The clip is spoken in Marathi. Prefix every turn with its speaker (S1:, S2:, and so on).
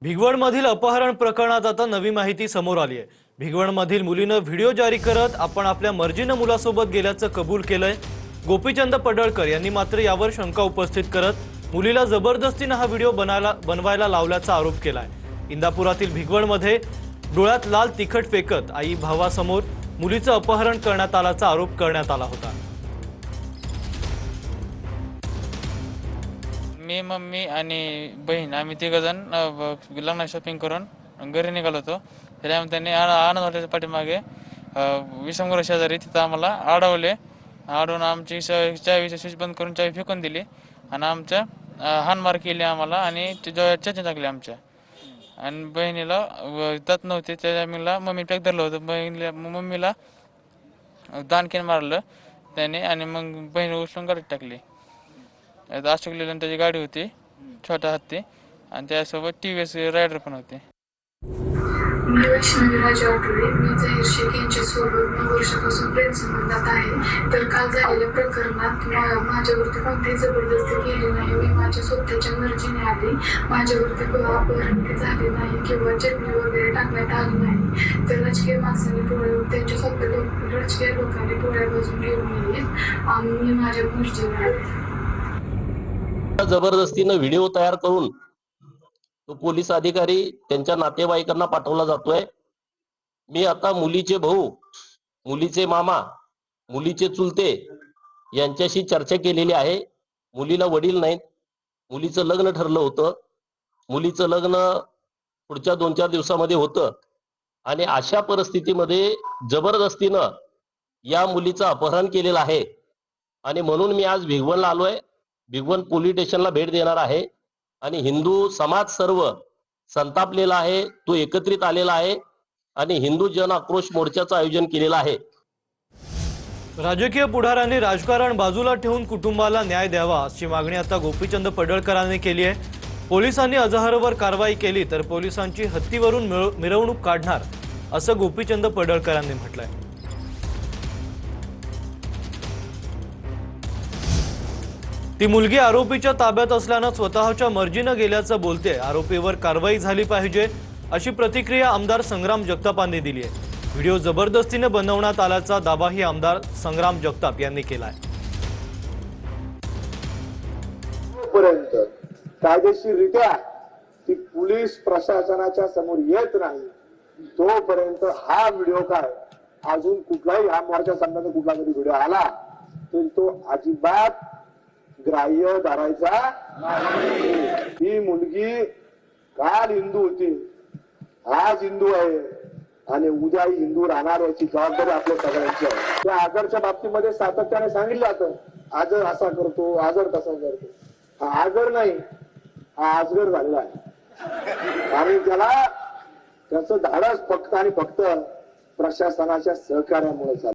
S1: भिगवणमधील अपहरण प्रकरणात आता नवी माहिती समोर आली आहे। भिगवणमधील मुलीने व्हिडिओ जारी करत आपण आपल्या मर्जीने मुलासोबत गेल्याचं कबूल केलंय। गोपीचंद पडळकर यांनी मात्र यावर शंका उपस्थित करत मुलीला जबरदस्तीने हा व्हिडिओ बनवायला लावल्याचा आरोप केलाय। इंदापुरातील भिगवणमध्ये डोळ्यात लाल तिखट फेकत आई भावासमोर मुलीचं अपहरण करण्यात आल्याचा आरोप करण्यात आला होता।
S2: मी मम्मी आणि बहीण आम्ही तिघजण लग्न शॉपिंग करून घरी निघालो होतो। त्यामुळे त्यांनी आनंद हॉटेलच्या पाठीमागे विसंगोर शेजारी तिथं आम्हाला अडवले। अडवून आमची चावीची स्विच बंद करून चावी फेकून दिली आणि आमच्या हाणमार केली आम्हाला आणि चर्चा टाकली आमच्या। आणि बहिणीला जात नव्हते त्या मला मम्मी पॅक धरलं होतं। मम्मीला दानकेन मारलं त्याने आणि मग बहीण उचलून गाडीत टाकली। अशोक लेलंड त्याची गाडी होती छोटा हत्ती आणि त्यासोबत TVS रायडर पण होते।
S3: मी वैष्णवी राजा आठवडे मी जाहीर शेख यांच्यासोबत 9 वर्षापासून प्रेम संबंधात आहे। तर काल झालेल्या प्रकरणात माझ्यावरती कोणतीही जबरदस्ती केली नाही। मी माझ्या स्वतःच्या मर्जीने आली। माझ्यावरती अपहरण झाले नाही किंवा चटणी वगैरे टाकण्यात आली नाही। तर राजकीय माणसांनी टोळ्या त्यांच्या स्वतः राजकीय लोकांनी टोळ्या बाजून घेऊन नयेत आणि मी माझ्या मर्जीने आले।
S4: जबरदस्तीने व्हिडिओ तयार करून तो पोलीस अधिकारी त्यांच्या नातेवाईकांना पाठवला जातोय। मी आता मुलीचे भाऊ, मुलीचे मामा, मुलीचे चुलते यांच्याशी चर्चा केलेली आहे। मुलीला वडील नाहीत, मुलीचं लग्न ठरलं होतं। मुलीचं लग्न पुढच्या 2-4 दिवसामध्ये होतं आणि अशा परिस्थितीमध्ये जबरदस्तीनं या मुलीचं अपहरण केलेलं आहे आणि म्हणून मी आज भिगवणला आलोय। भिगवण पोलीस स्टेशनला भेट देणार आहे आणि हिंदू समाज सर्व संतापलेला आहे, तो एकत्रित आलेला आहे आणि हिंदू जन आक्रोश मोर्चाचं आयोजन केलेलं आहे।
S1: राजकीय पुढाऱ्यांनी राजकारण बाजूला ठेवून कुटुंबाला न्याय द्यावा अशी मागणी आता गोपीचंद पडळकरांनी केली आहे। पोलिसांनी अजहरवर कारवाई केली तर पोलिसांची हत्तीवरून मिरवणूक काढणार असं गोपीचंद पडळकरांनी म्हटलंय। ती मुलगी आरोपीच्या ताब्यात असल्यानं स्वतःच्या मर्जीने गेल्याचं बोलते। आरोपीवर कारवाई झाली पाहिजे अशी प्रतिक्रिया आमदार संग्राम जगतापांनी दिली आहे। व्हिडिओ जबरदस्तीने बनवण्यात आल्याचा दावाही आमदार संग्राम जगताप यांनी केलाय।
S5: पर्यंत कायदेशीररित्या ती पोलीस प्रशासनाच्या समोर येत नाही तोपर्यंत हा व्हिडिओ काय अजून कुठलाही हा मोर्चा संघाचा कुठला तरी व्हिडिओ आला तर तो अजिबात ग्राह्य धरायचा नाही। ही मुलगी काल हिंदू होती, आज हिंदू आहे आणि उद्याही हिंदू राहणार याची जबाबदारी आपल्या सगळ्यांची आहे। त्या आजरच्या बाबतीमध्ये सातत्याने सांगितलं जातं आजर असा करतो, आजर तसा करतो। हा आजर नाही, हा आजगर झालेला आहे आणि त्याचं धाडस फक्त आणि फक्त प्रशासनाच्या सहकार्यामुळे झालं।